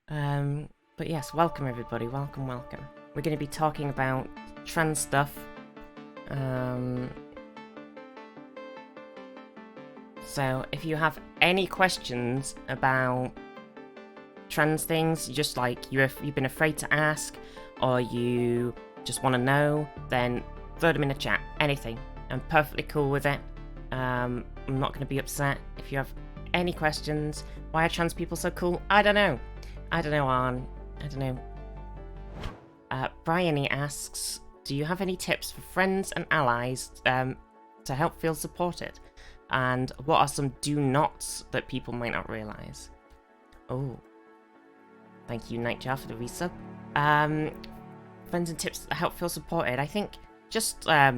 But yes, welcome everybody, welcome. We're going to be talking about trans stuff. So if you have any questions about trans things, just like you've been afraid to ask, or you just want to know, then throw them in the chat. Anything. I'm perfectly cool with it. I'm not going to be upset if you have any questions. Why are trans people so cool? I don't know, Arn. I don't know. Bryony asks, do you have any tips for friends and allies to help feel supported? And what are some do-nots that people might not realise? Oh. Thank you, Nightjar, for the resub. Friends and tips that help feel supported. I think just, I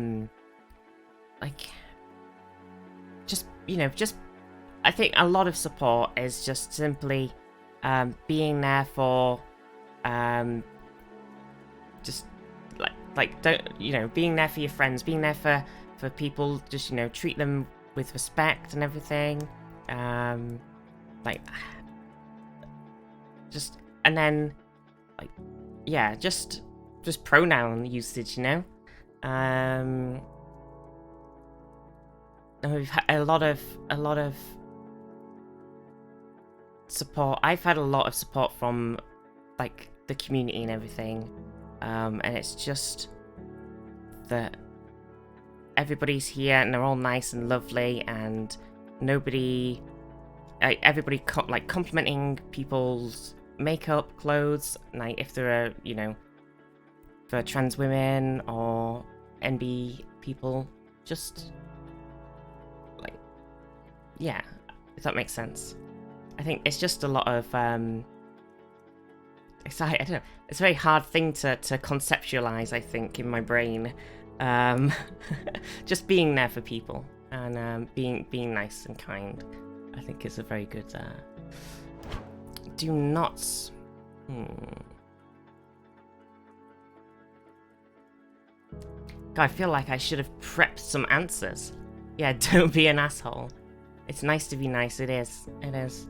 think a lot of support is just simply being there for being there for your friends, being there for people, just treat them with respect and everything, just pronoun usage, and we've had a lot of support. I've had a lot of support from the community and everything, and it's just that everybody's here and they're all nice and lovely, and everybody complimenting people's makeup, clothes, if there are for trans women or NB people, just if that makes sense. I think it's just a lot of I don't know. It's a very hard thing to conceptualize, I think, in my brain. Just being there for people and being nice and kind, I think is a very good. Do not. God, I feel like I should have prepped some answers. Yeah, don't be an asshole. It's nice to be nice. It is. It is.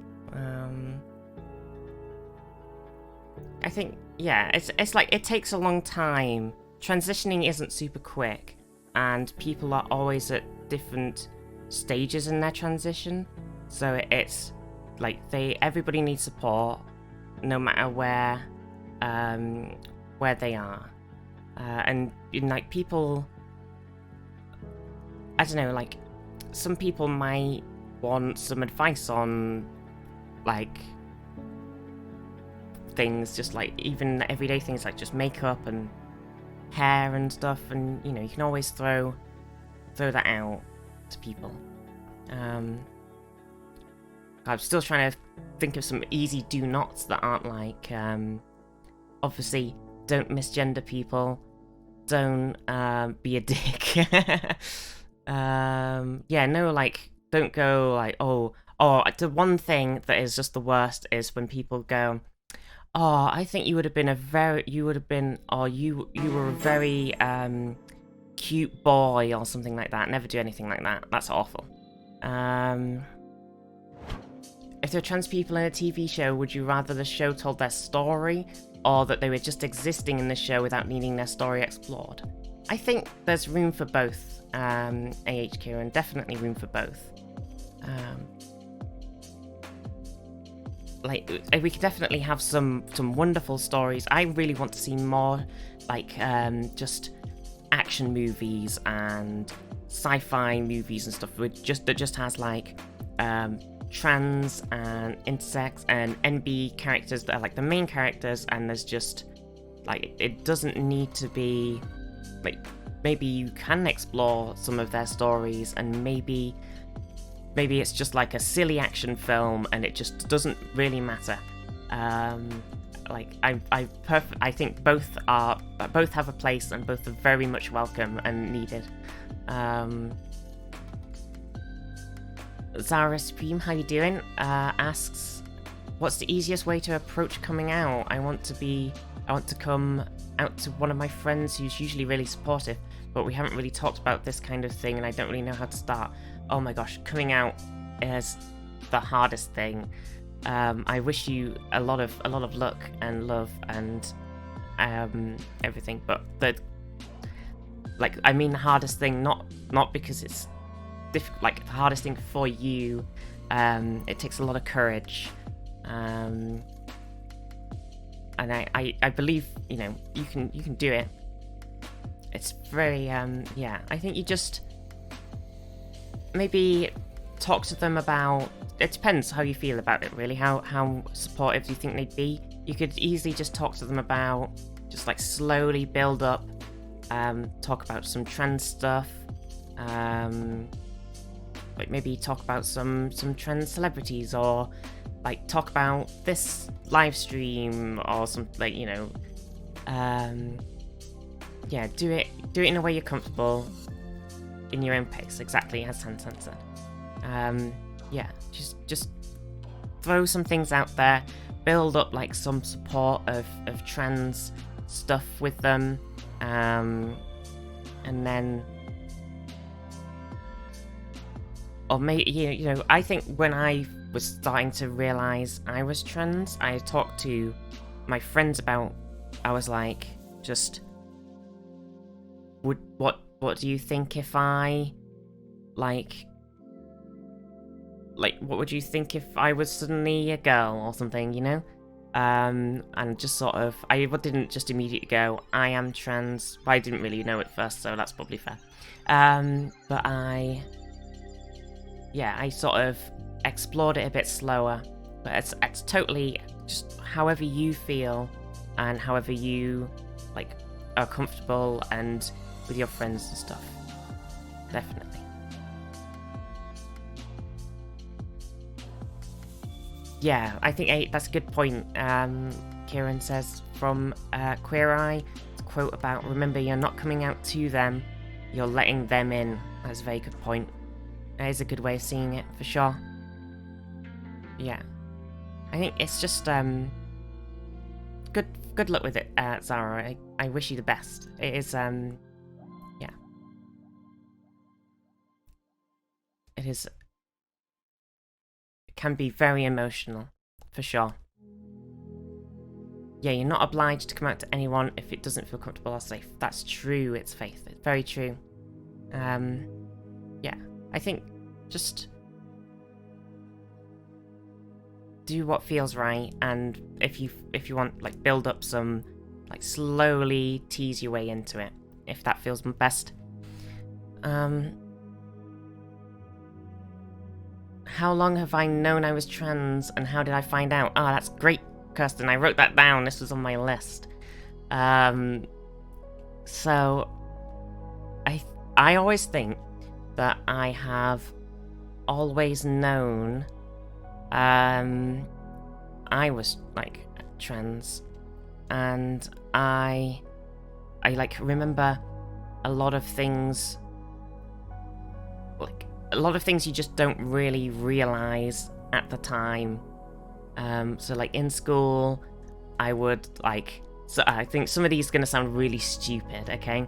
I think, it's like it takes a long time. Transitioning isn't super quick, and people are always at different stages in their transition. So it's like everybody needs support, no matter where they are, and people. I don't know, some people might want some advice on things, just even everyday things like just makeup and hair and stuff, and you can always throw that out to people. I'm still trying to think of some easy do-nots that aren't obviously don't misgender people, don't be a dick. Don't go the one thing that is just the worst is when people go, oh, I think you were a very cute boy or something like that. Never do anything like that. That's awful. If there are trans people in a TV show, would you rather the show told their story, or that they were just existing in the show without needing their story explored? I think there's room for both, AHQ, and definitely room for both. We could definitely have some wonderful stories. I really want to see more just action movies and sci-fi movies and stuff that just has trans and intersex and NB characters that are the main characters, and there's just it doesn't need to be maybe you can explore some of their stories, and maybe it's just a silly action film and it just doesn't really matter. I think both have a place, and both are very much welcome and needed. Zara Supreme, how you doing? Asks, what's the easiest way to approach coming out? I want to come out to one of my friends who's usually really supportive, but we haven't really talked about this kind of thing and I don't really know how to start. Oh my gosh, coming out is the hardest thing. I wish you a lot of luck and love and everything. But I mean the hardest thing, not because it's difficult, like the hardest thing for you. It takes a lot of courage. And I believe, you know, you can do it. It's very yeah, I think you just maybe talk to them about, it depends how you feel about it really, how supportive do you think they'd be. You could easily just talk to them about, just like slowly build up, talk about some trans stuff, like maybe talk about some trans celebrities, or like talk about this live stream or something, like, you know, yeah, do it in a way you're comfortable, in your own pace, exactly as Sansan said. Yeah, just throw some things out there, build up like some support of trans stuff with them, and then, or maybe, you know, I think when I was starting to realize I was trans, I talked to my friends about, I was like, just, what do you think if I, like, what would you think if I was suddenly a girl or something, you know? And just sort of, I didn't just immediately go, I am trans. I didn't really know at first, so that's probably fair. But I sort of explored it a bit slower. But it's totally just however you feel and however you, like, are comfortable and with your friends and stuff. Definitely. Yeah, I think that's a good point. Kieran says from Queer Eye, it's a quote about, remember, you're not coming out to them, you're letting them in. That's a very good point. That is a good way of seeing it, for sure. Yeah. I think it's just, good luck with it, Zara. I wish you the best. It is, yeah. It is, can be very emotional, for sure. Yeah, you're not obliged to come out to anyone if it doesn't feel comfortable or safe. That's true, it's Faith. It's very true. Yeah, I think just do what feels right, and if you want, like, build up some, like, slowly tease your way into it, if that feels best. How long have I known I was trans, and how did I find out? Ah, that's great, Kirsten. I wrote that down. This was on my list. So I always think that I have always known I was, like, trans, and I like remember a lot of things, like a lot of things you just don't really realize at the time. So like in school, I would, like, so I think some of these are going to sound really stupid, okay?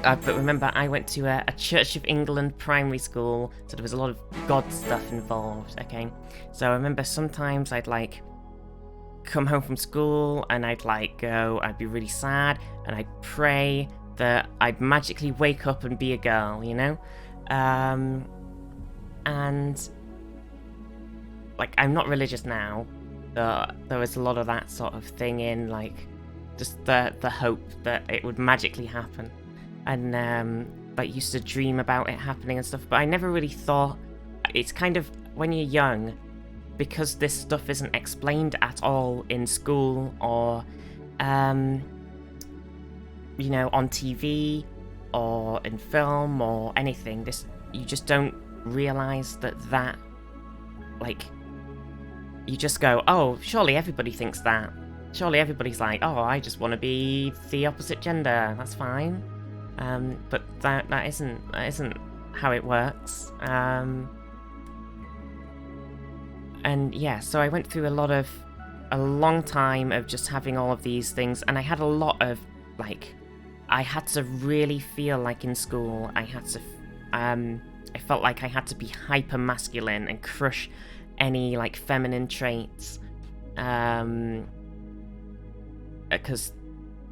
But remember, I went to a Church of England primary school, so there was a lot of God stuff involved, okay? So I remember sometimes I'd, like, come home from school and I'd, like, I'd be really sad, and I'd pray that I'd magically wake up and be a girl, you know? And, like, I'm not religious now, but there was a lot of that sort of thing in, like, just the hope that it would magically happen. And, like, used to dream about it happening and stuff, but I never really thought, it's kind of, when you're young, because this stuff isn't explained at all in school or, you know, on TV or in film or anything, you just don't realize that, like, you just go, oh, surely everybody thinks that. Surely everybody's like, oh, I just want to be the opposite gender. That's fine. But that isn't how it works. And yeah, so I went through a long time of just having all of these things, and I had a lot of, like, I had to really feel like in school I had to, I felt like I had to be hyper masculine and crush any like feminine traits, because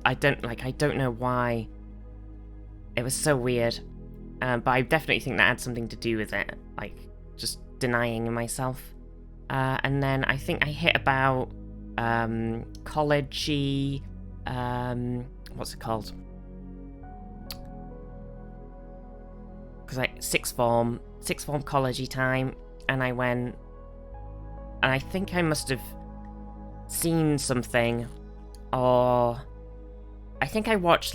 I don't know why. It was so weird, but I definitely think that had something to do with it, like just denying myself. And then I think I hit about college-y, what's it called? Because like sixth form college-y time, and I went, and I think I must have seen something, or I think I watched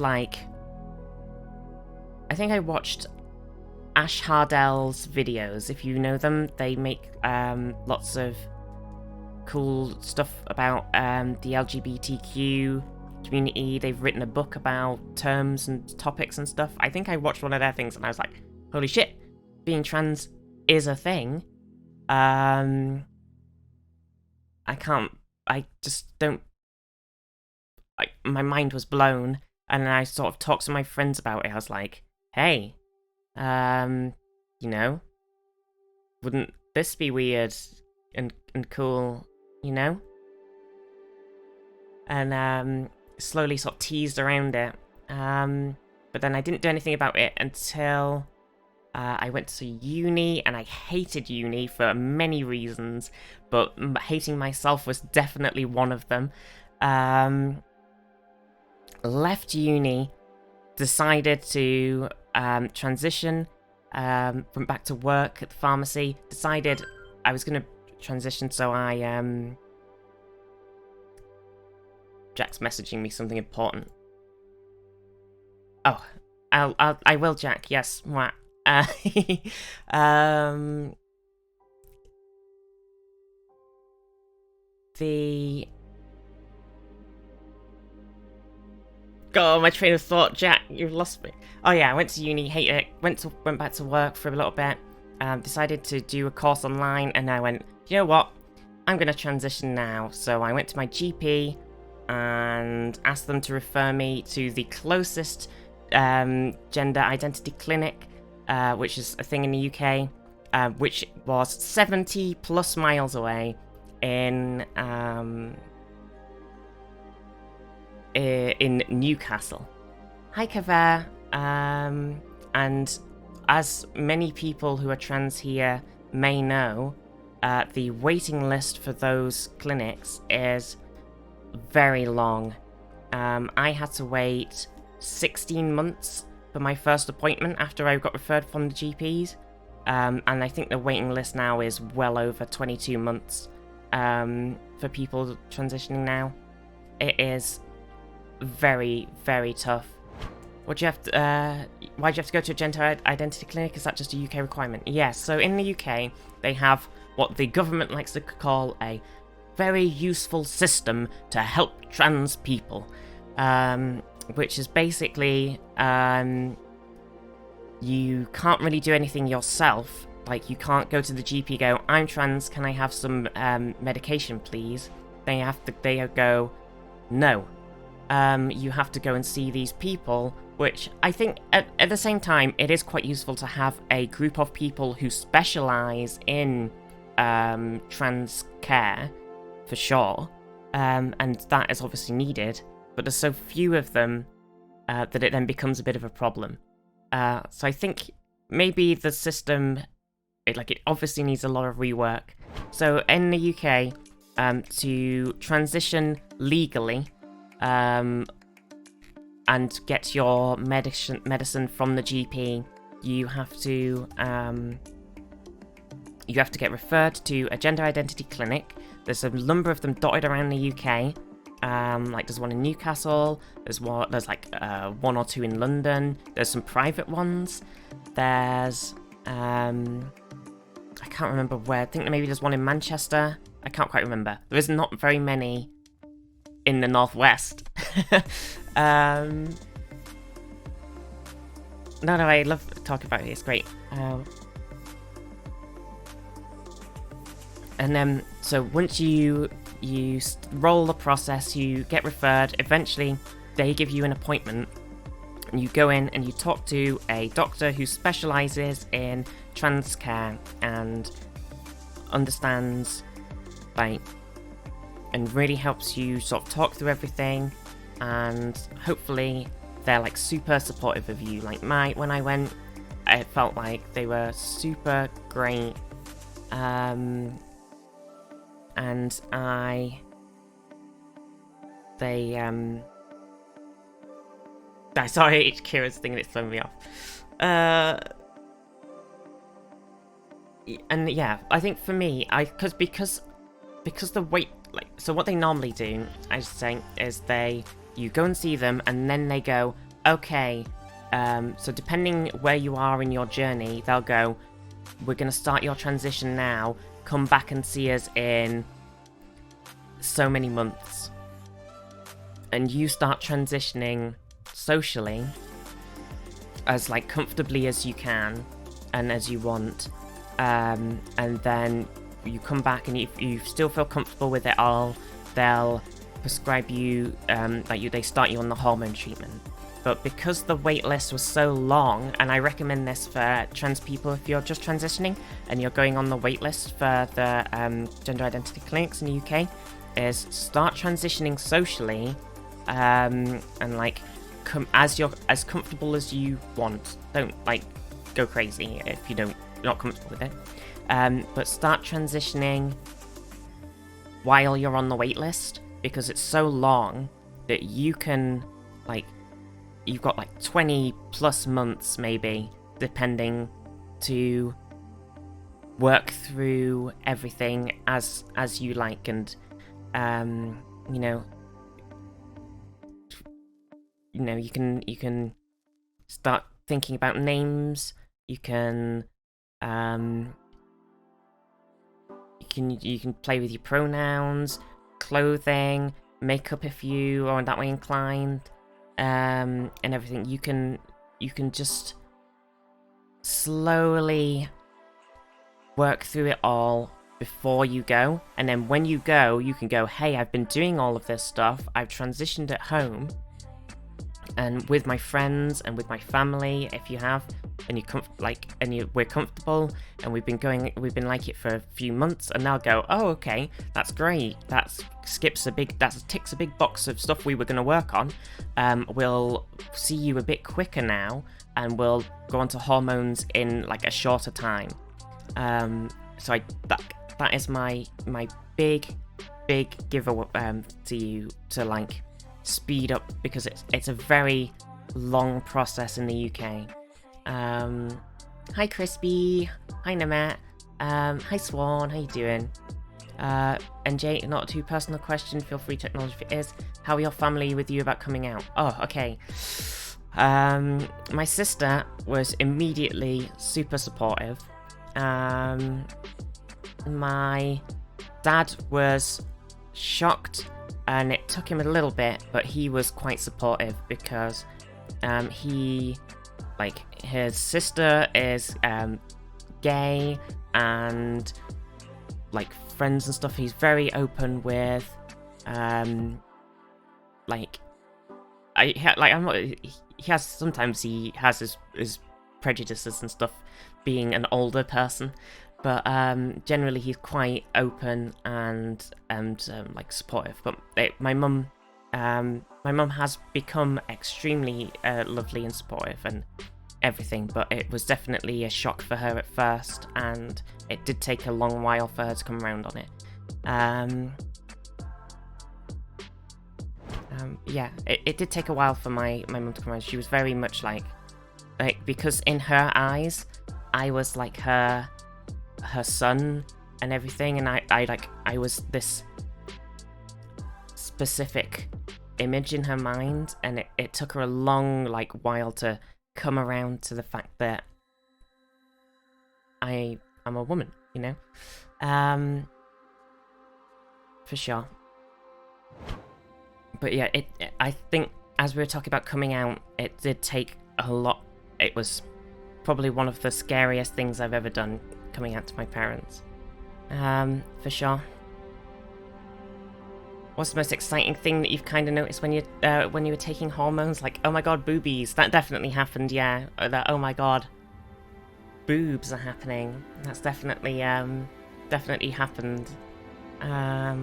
Ash Hardell's videos, if you know them. They make lots of cool stuff about the LGBTQ community. They've written a book about terms and topics and stuff. I think I watched one of their things and I was like, holy shit, being trans is a thing. I just don't, like, my mind was blown, and then I sort of talked to my friends about it. I was like, hey, you know, wouldn't this be weird and cool, you know? And slowly sort of teased around it, but then I didn't do anything about it until I went to uni, and I hated uni for many reasons, but hating myself was definitely one of them. Left uni, decided to transition, went back to work at the pharmacy, decided I was going to transition, so I, Jack's messaging me something important. Oh, I will, Jack, yes, mwah. God, my train of thought, Jack, you've lost me. Oh yeah, I went to uni, hated it, went back to work for a little bit, decided to do a course online, and I went, you know what, I'm gonna transition now. So I went to my GP and asked them to refer me to the closest gender identity clinic, which is a thing in the UK, which was 70 plus miles away in Newcastle. Hi, Kaveh. And as many people who are trans here may know, the waiting list for those clinics is very long. I had to wait 16 months for my first appointment after I got referred from the GPs, and I think the waiting list now is well over 22 months for people transitioning now. It is very, very tough. Why'd you have to go to a gender identity clinic? Is that just a UK requirement? Yes, so in the UK, they have what the government likes to call a very useful system to help trans people, which is basically, you can't really do anything yourself. Like, you can't go to the GP, go, I'm trans, can I have some medication, please? They go, no. You have to go and see these people, which I think at the same time, it is quite useful to have a group of people who specialise in trans care, for sure, and that is obviously needed, but there's so few of them that it then becomes a bit of a problem. So I think maybe the system, it obviously needs a lot of rework. So in the UK, to transition legally, and get your medicine from the GP, you have to get referred to a gender identity clinic. There's a number of them dotted around the UK. Like there's one in Newcastle. There's one or two in London. There's some private ones. There's I can't remember where. I think maybe there's one in Manchester. I can't quite remember. There is not very many in the northwest. No, I love talking about it. It's great. And then, so once you roll the process, you get referred. Eventually, they give you an appointment, and you go in and you talk to a doctor who specialises in trans care. And understands, like, and really helps you sort of talk through everything, and hopefully they're like super supportive of you. Like when I went, I felt like they were super great, and sorry, Kira's thing that's throwing me off. And yeah, I think for me, because the wait, like, so what they normally do, I was saying, is you go and see them, and then they go, okay, so depending where you are in your journey, they'll go, we're going to start your transition now, come back and see us in so many months. And you start transitioning socially as like comfortably as you can and as you want, and then you come back, and if you still feel comfortable with it all, they'll prescribe you, they start you on the hormone treatment. But because the wait list was so long, and I recommend this for trans people if you're just transitioning and you're going on the wait list for the gender identity clinics in the UK, is start transitioning socially, and like come as you're as comfortable as you want. Don't like go crazy if you're not comfortable with it. But start transitioning while you're on the wait list, because it's so long that you can, like, you've got like 20 plus months maybe, depending, to work through everything as you like, and you can start thinking about names. You can you can play with your pronouns, clothing, makeup if you are that way inclined, and everything. You can just slowly work through it all before you go, and then when you go, you can go, hey, I've been doing all of this stuff, I've transitioned at home and with my friends and with my family, if you have, and we're comfortable, and we've been like it for a few months, and they'll go, oh, okay, that's great, that ticks a big box of stuff we were going to work on. We'll see you a bit quicker now, and we'll go on to hormones in like a shorter time. So that is my big giveaway to you, to like speed up, because it's a very long process in the UK. Hi Crispy, hi Namat, hi Swan, how you doing? NJ, not a too personal question, feel free to acknowledge if it is. How are your family with you about coming out? Oh, okay. My sister was immediately super supportive. My dad was shocked, and it took him a little bit, but he was quite supportive, because his sister is gay, and like friends and stuff he's very open with. Sometimes he has his prejudices and stuff, being an older person, but generally he's quite open and like supportive. But my mum has become extremely lovely and supportive and everything, but it was definitely a shock for her at first, and it did take a long while for her to come around on it. It did take a while for my mum to come around. She was very much like because in her eyes, I was like her son and everything, and I was this specific image in her mind, and it took her a long while to come around to the fact that I'm a woman, for sure. But yeah, I think as we were talking about coming out, it did take a lot. It was probably one of the scariest things I've ever done, coming out to my parents, for sure. What's the most exciting thing that you've kind of noticed when you were taking hormones? Like, oh my god, boobies. That definitely happened, yeah. Oh my god, boobs are happening. That's definitely definitely happened. I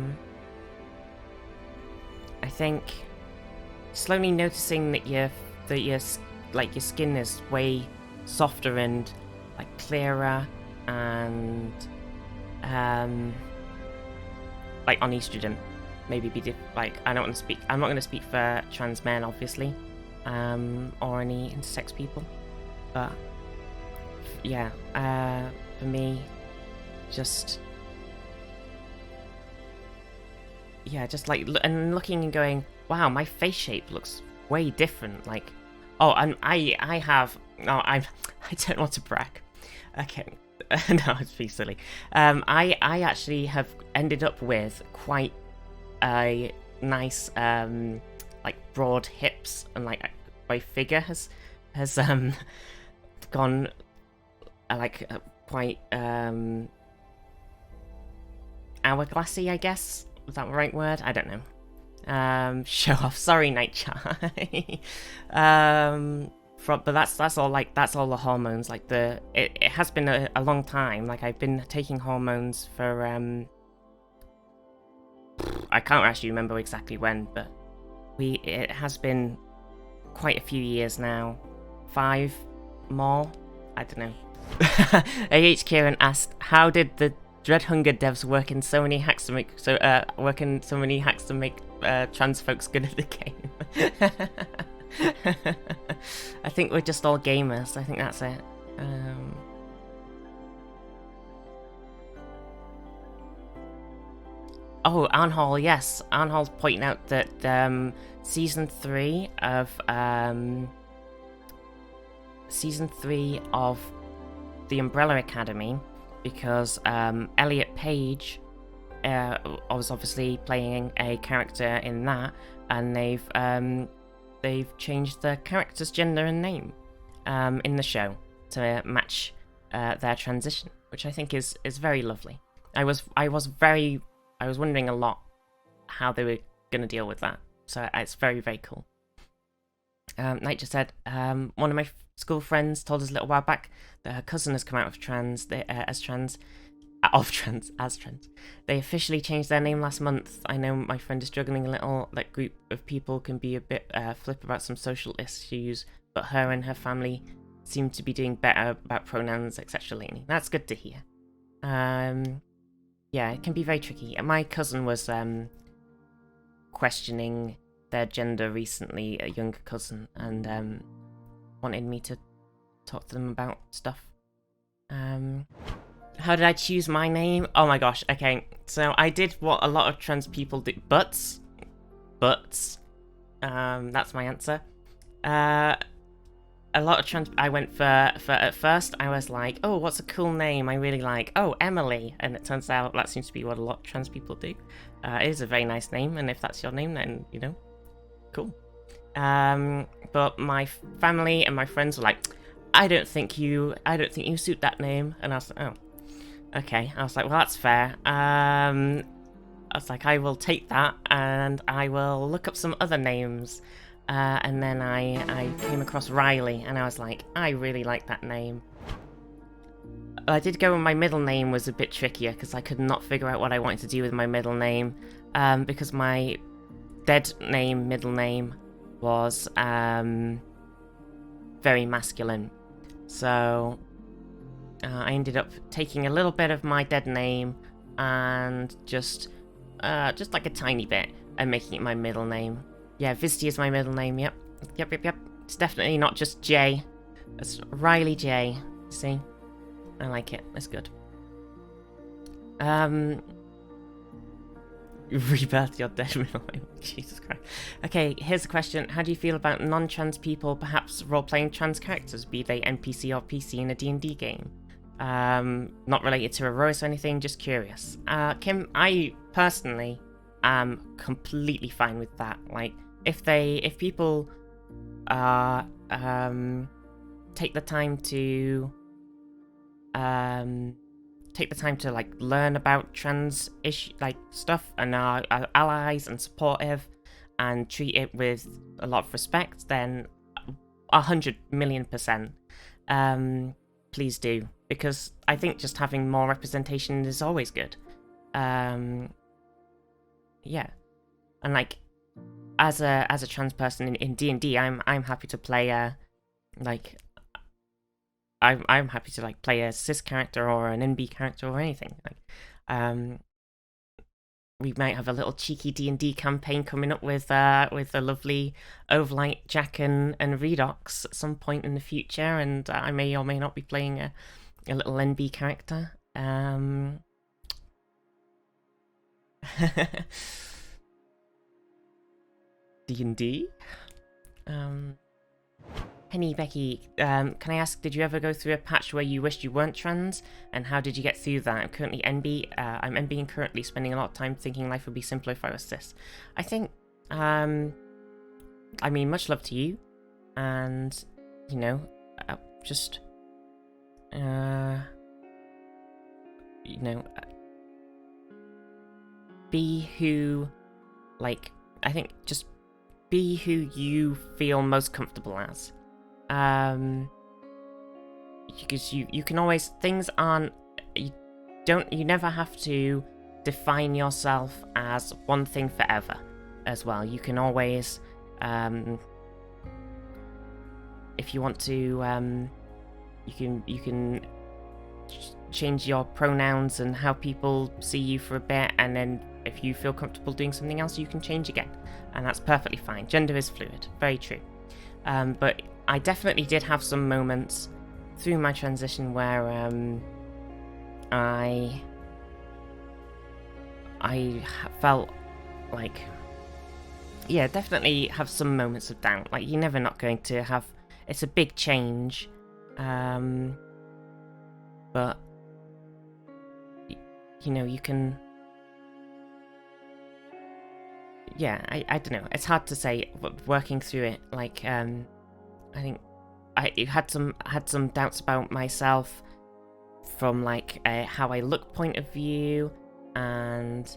think slowly noticing that your like your skin is way softer and like clearer and like on estrogen. Maybe be like I'm not going to speak for trans men, obviously, or any intersex people, but yeah, for me, just like and looking and going, wow, my face shape looks way different. Like, oh, and I have no, I don't want to brag. Okay, no, it's pretty silly. I actually have ended up with quite a nice like broad hips, and like my figure has gone like quite hourglassy, I guess. Is that the right word? I don't know. Show off. Sorry, Night Chai. But that's all. Like that's all the hormones. Like it has been a long time. Like I've been taking hormones for I can't actually remember exactly when, but it has been quite a few years now. 5 more? I don't know. AH Kieran asked, how did the Dread Hunger devs work in so many hacks to make trans folks good at the game? I think we're just all gamers. I think that's it. Oh, Arnhall, yes. Arnhall's pointing out that season 3 of the Umbrella Academy, because Elliot Page was obviously playing a character in that, and they've changed the character's gender and name in the show to match their transition, which I think is very lovely. I was wondering a lot how they were going to deal with that, so it's very, very cool. Knight just said, one of my school friends told us a little while back that her cousin has come out of trans. They officially changed their name last month. I know my friend is struggling a little. That group of people can be a bit flip about some social issues, but her and her family seem to be doing better about pronouns, etc. lately. That's good to hear. Yeah, it can be very tricky. My cousin was questioning their gender recently, a younger cousin, and wanted me to talk to them about stuff. How did I choose my name? Oh my gosh, okay. So I did what a lot of trans people do. Butts. That's my answer. A lot of trans... I went for at first, I was like, oh, what's a cool name I really like? Oh, Emily. And it turns out that seems to be what a lot of trans people do. It is a very nice name, and if that's your name, then, you know, cool. But my family and my friends were like, I don't think you suit that name. And I was like, oh, okay. I was like, well, that's fair. I was like, I will take that, and I will look up some other names. And then I came across Riley, and I was like, I really like that name. I did go with my middle name was a bit trickier, because I could not figure out what I wanted to do with my middle name, because my dead name, middle name, was very masculine. So I ended up taking a little bit of my dead name and just like a tiny bit, and making it my middle name. Yeah, viztee is my middle name, yep. It's definitely not just J. It's Riley J. See? I like it. It's good. Rebirth your dead middle name. Jesus Christ. Okay, here's a question. How do you feel about non-trans people perhaps role-playing trans characters, be they NPC or PC in a D&D game? Not related to Aurora or anything, just curious. Kim, I personally am completely fine with that. Like, if people take the time to like learn about trans issue like stuff, and are allies and supportive and treat it with a lot of respect, then 100,000,000%, please do. because I think just having more representation is always good. Yeah, and like as a trans person in D&D, I'm happy to play like I'm happy to like play a cis character or an NB character or anything. Like, we might have a little cheeky D&D campaign coming up with the lovely Overlight, Jack, and Redox at some point in the future, and I may or may not be playing a little NB character. D&D. Penny Becky, can I ask, did you ever go through a patch where you wished you weren't trans, and how did you get through that? I'm currently NB, I'm NB and currently spending a lot of time thinking life would be simpler if I was cis. I think, I mean, much love to you, and, you know, just, you know, be who, like, I think just be who you feel most comfortable as. Because you can always, things aren't, you never have to define yourself as one thing forever as well. You can always, if you want to, you can change your pronouns and how people see you for a bit, and then if you feel comfortable doing something else, you can change again, and that's perfectly fine. Gender is fluid, very true. But I definitely did have some moments through my transition where I felt like, yeah, definitely have some moments of doubt. Like, you're never not going to have, it's a big change, but you know, you can, yeah, I don't know, it's hard to say, but working through it, like, I think I had some doubts about myself from like a how I look point of view, and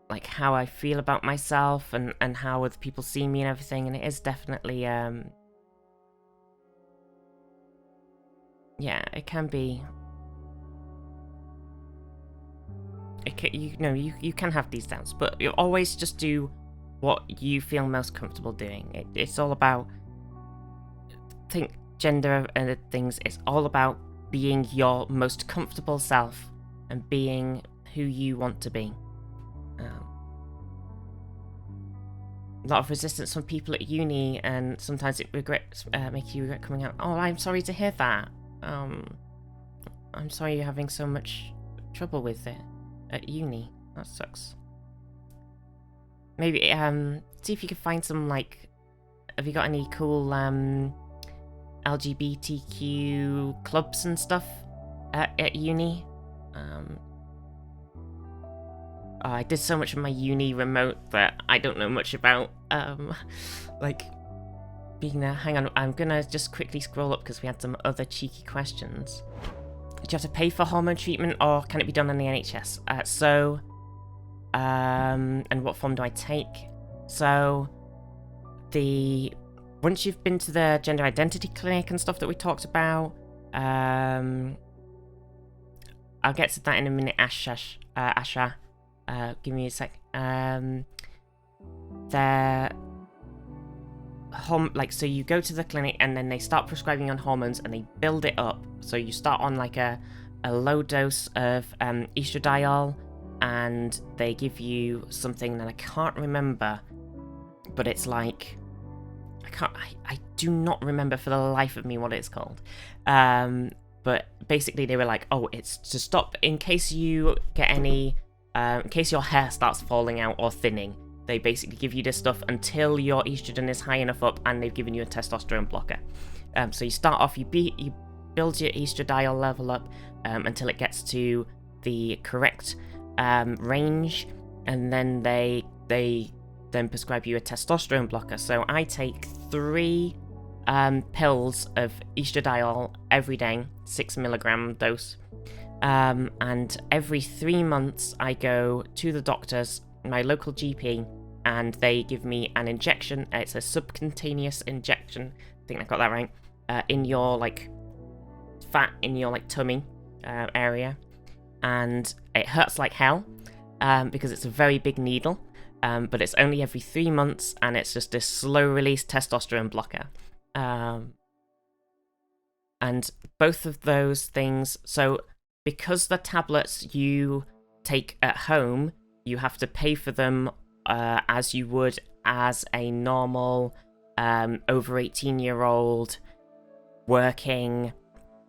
like how I feel about myself, and how other people see me and everything, and it is definitely yeah, it can be, you can have these doubts, but you always just do what you feel most comfortable doing. It's all about, think gender and things, it's all about being your most comfortable self and being who you want to be. A lot of resistance from people at uni, and sometimes it makes you regret coming out. Oh, I'm sorry to hear that. I'm sorry you're having so much trouble with it at uni. That sucks. Maybe see if you can find some, like, have you got any cool LGBTQ clubs and stuff at uni? I did so much of my uni remote that I don't know much about like being there. Hang on, I'm gonna just quickly scroll up because we had some other cheeky questions. Do you have to pay for hormone treatment, or can it be done on the NHS? And what form do I take? So, once you've been to the gender identity clinic and stuff that we talked about, I'll get to that in a minute, Asha. Give me a sec. So you go to the clinic and then they start prescribing on hormones and they build it up. So you start on like a low dose of estradiol, and they give you something that I can't remember, but it's like, I do not remember for the life of me what it's called. But basically they were like, oh, it's to stop in case you get any, in case your hair starts falling out or thinning. They basically give you this stuff until your estrogen is high enough up, and they've given you a testosterone blocker. So you start off, you build your estradiol level up until it gets to the correct range, and then they then prescribe you a testosterone blocker. So I take 3 pills of estradiol every day, 6 milligram dose, and every 3 months I go to the doctor's, my local GP, and they give me an injection. It's a subcutaneous injection, I think I got that right, in your like fat in your like tummy area, and it hurts like hell because it's a very big needle, but it's only every 3 months, and it's just this slow release testosterone blocker. And both of those things, so because the tablets you take at home, you have to pay for them as you would as a normal over 18-year-old working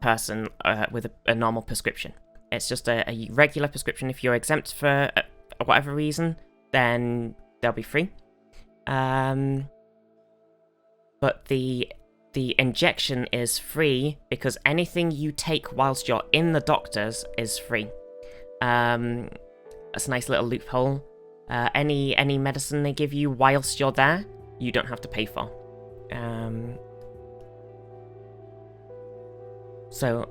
person with a normal prescription. It's just a regular prescription. If you're exempt for whatever reason, then they'll be free. But the injection is free because anything you take whilst you're in the doctor's is free. That's a nice little loophole. Any medicine they give you whilst you're there, you don't have to pay for. So,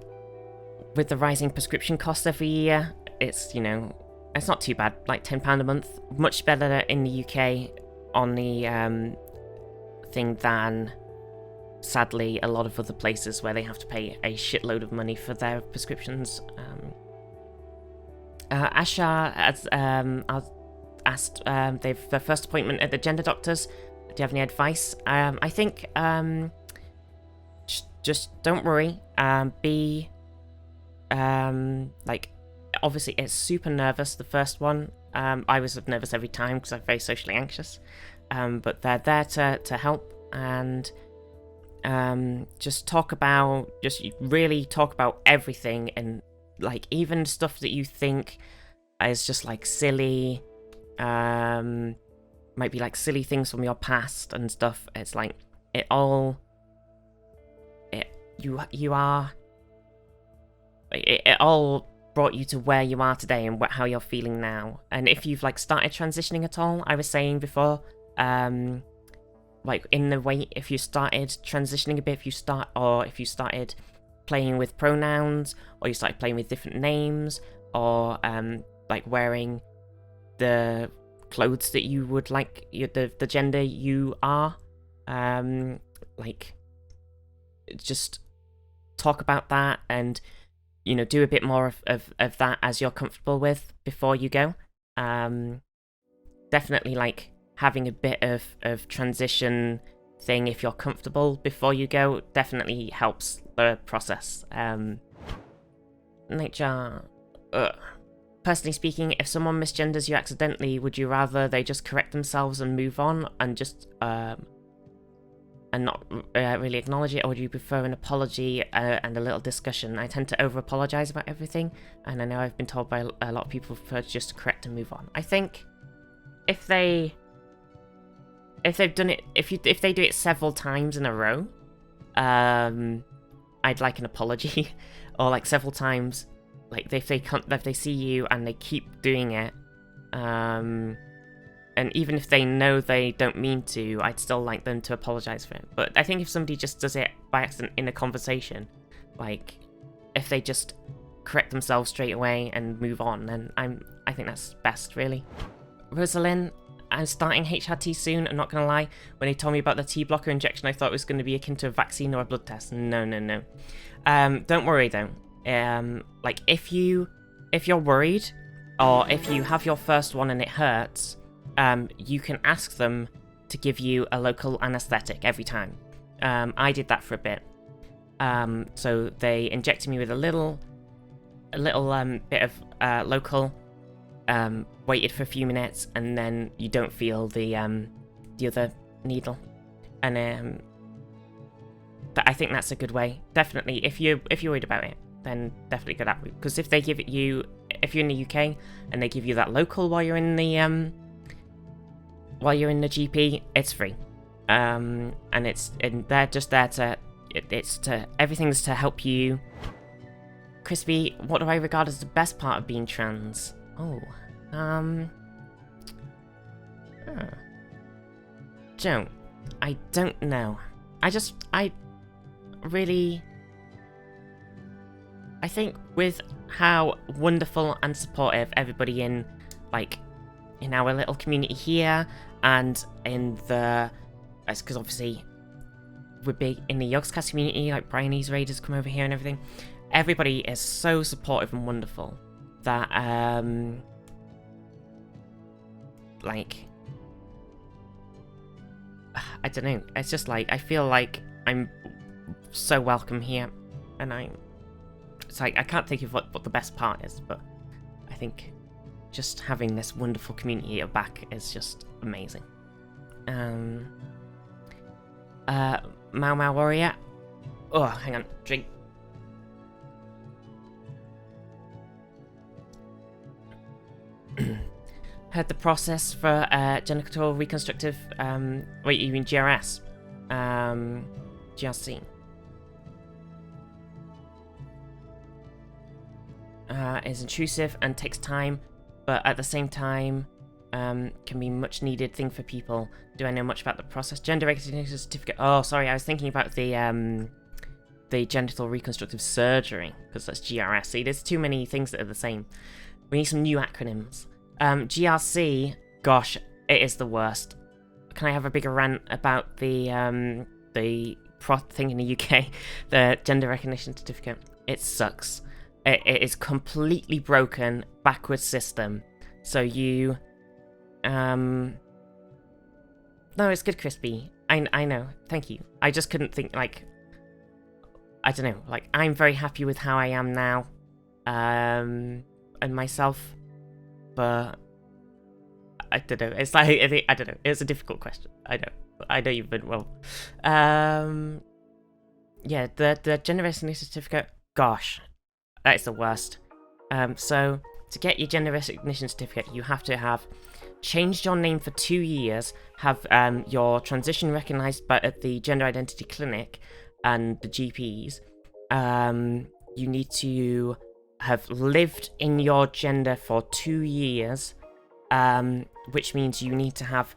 with the rising prescription costs every year, it's, it's not too bad, like £10 a month. Much better in the UK on the thing than, sadly, a lot of other places where they have to pay a shitload of money for their prescriptions. Asha has asked their first appointment at the gender doctors. Do you have any advice? I think just don't worry. Be obviously it's super nervous, the first one. I was nervous every time because I'm very socially anxious. But they're there to help, and just really talk about everything, and like even stuff that you think is just like silly, might be like silly things from your past and stuff. It's like it all brought you to where you are today and how you're feeling now. And if you've like started transitioning at all, I was saying before, like in the way, if you started transitioning a bit, if you started playing with pronouns, or you started playing with different names, or like wearing the clothes that you would like, the gender you are, like just talk about that, and do a bit more of that as you're comfortable with before you go. Definitely like having a bit of transition thing, if you're comfortable before you go, definitely helps the process. Nature. Personally speaking, if someone misgenders you accidentally, would you rather they just correct themselves and move on and just and not really acknowledge it, or do you prefer an apology and a little discussion? I tend to over-apologize about everything, and I know I've been told by a lot of people prefer just to correct and move on. I think if they've done it, if they do it several times in a row, I'd like an apology, or like several times, like if they see you and they keep doing it, and even if they know they don't mean to, I'd still like them to apologize for it. But I think if somebody just does it by accident in a conversation, like if they just correct themselves straight away and move on, then I think that's best, really. Rosalind, I'm starting HRT soon, I'm not gonna lie. When they told me about the T blocker injection, I thought it was going to be akin to a vaccine or a blood test. No. Don't worry though. Like if you're worried, or if you have your first one and it hurts, you can ask them to give you a local anesthetic every time. I did that for a bit. So they injected me with a little bit of local, waited for a few minutes, and then you don't feel the other needle. And but I think that's a good way. Definitely, if you're worried about it, then definitely go that route. Because if they give it you, if you're in the UK and they give you that local while you're in the GP, it's free. And they're just there to, everything's to help you. Crispy, what do I regard as the best part of being trans? Joe, I don't know. I think with how wonderful and supportive everybody in our little community here, and in the, because obviously we're big in the Yogscast community, like Bryony's Raiders come over here and everything. Everybody is so supportive and wonderful that, like, I don't know, it's just like, I feel like I'm so welcome here, and it's like, I can't think of what the best part is, but I think just having this wonderful community at back is just amazing. Mau Mau Warrior. Oh, hang on, drink. Heard the process for genital reconstructive, wait, you mean GRS? GRC. Is intrusive and takes time, but at the same time, can be much needed thing for people. Do I know much about the process? Gender recognition certificate. Oh, sorry, I was thinking about the genital reconstructive surgery, because that's GRS. See, there's too many things that are the same. We need some new acronyms. GRC, gosh, it is the worst. Can I have a bigger rant about the thing in the UK, the gender recognition certificate? It sucks. It is completely broken, backwards system. So you, no, it's good, Crispy. I know. Thank you. I just couldn't think, like, I don't know. Like, I'm very happy with how I am now, and myself. But I don't know. It's like, I don't know. It's a difficult question. I know you've been well. Yeah, the gender recognition certificate. Gosh, that is the worst. So to get your gender recognition certificate, you have to have changed your name for 2 years, have your transition recognised at the gender identity clinic and the GPs. You need to have lived in your gender for 2 years, which means you need to have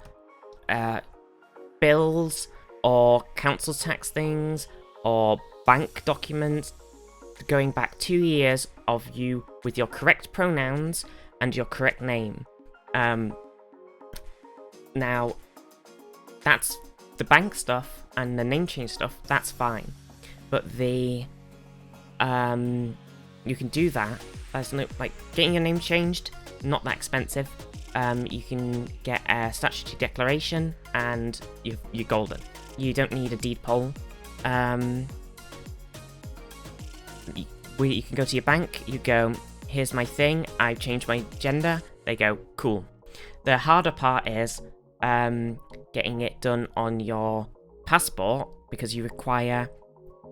bills or council tax things or bank documents going back 2 years of you with your correct pronouns and your correct name. Now, that's the bank stuff and the name change stuff, that's fine. But the you can do that. There's no, like, getting your name changed, not that expensive. You can get a statutory declaration and you're golden. You don't need a deed poll. You can go to your bank, you go, here's my thing, I've changed my gender. They go, cool. The harder part is getting it done on your passport, because you require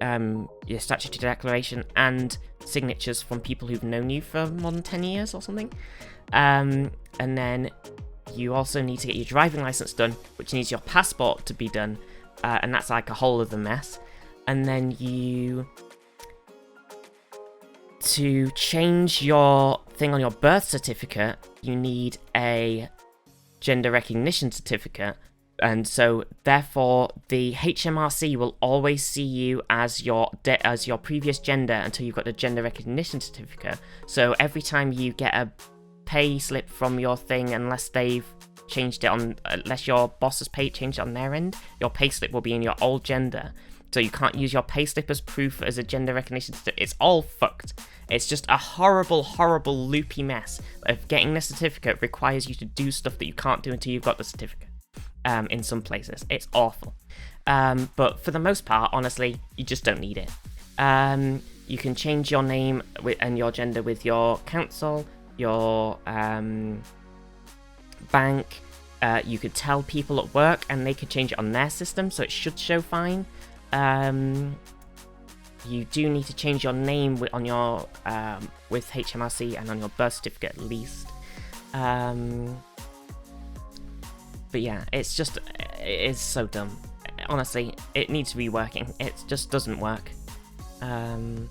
your statutory declaration and signatures from people who've known you for more than 10 years or something. And then you also need to get your driving license done, which needs your passport to be done, and that's like a whole other mess. And then to change your thing on your birth certificate, you need a gender recognition certificate. And so, therefore, the HMRC will always see you as your previous gender until you've got the gender recognition certificate. So every time you get a pay slip from your thing, unless they've changed it unless your boss has changed it on their end, your pay slip will be in your old gender. So you can't use your pay slip as proof as a gender recognition certificate. It's all fucked. It's just a horrible, horrible loopy mess of getting the certificate requires you to do stuff that you can't do until you've got the certificate. In some places, it's awful. But for the most part, honestly, you just don't need it. You can change your name and your gender with your council, your bank. You could tell people at work and they could change it on their system, so it should show fine. You do need to change your name with HMRC and on your birth certificate at least. But yeah, it is so dumb. Honestly, it needs reworking. It just doesn't work. Have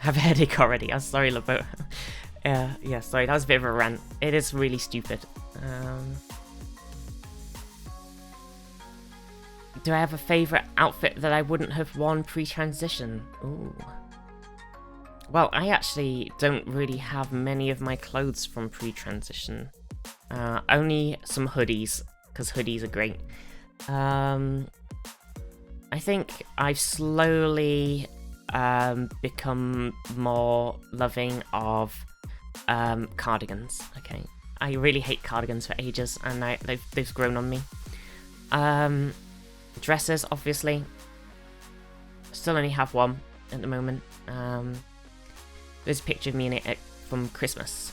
a headache already. I'm sorry, Labo. Yeah, sorry, that was a bit of a rant. It is really stupid. Do I have a favourite outfit that I wouldn't have worn pre-transition? Ooh. Well, I actually don't really have many of my clothes from pre-transition. Only some hoodies, because hoodies are great. I think I've slowly become more loving of cardigans. Okay, I really hate cardigans for ages, and they've grown on me. Dresses, obviously. Still only have one at the moment. There's a picture of me in it from Christmas.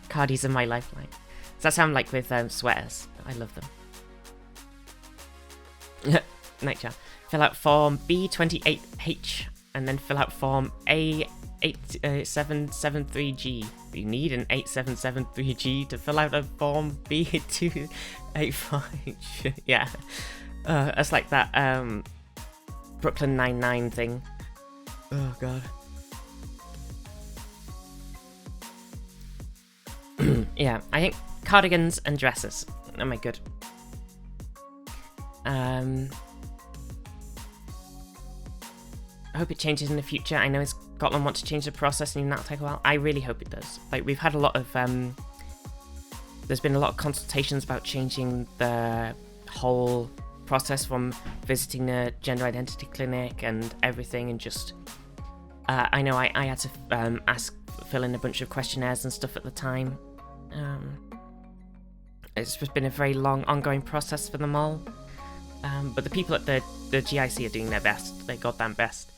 Cardies are my lifeline. Does that sound like with sweaters? I love them. Nightjar. Fill out form B28H and then fill out form A8773G. You need an 8773G to fill out a form B285H. Yeah. That's like that Brooklyn Nine-Nine thing. Oh god. Yeah, I think cardigans and dresses. Oh my god. I hope it changes in the future. I know Scotland want to change the process and that'll take a while. I really hope it does. Like, we've had a lot of there's been a lot of consultations about changing the whole process from visiting a gender identity clinic and everything, and just I know I had to fill in a bunch of questionnaires and stuff at the time. It's just been a very long ongoing process for them all, but the people at the GIC are doing their best, their goddamn best.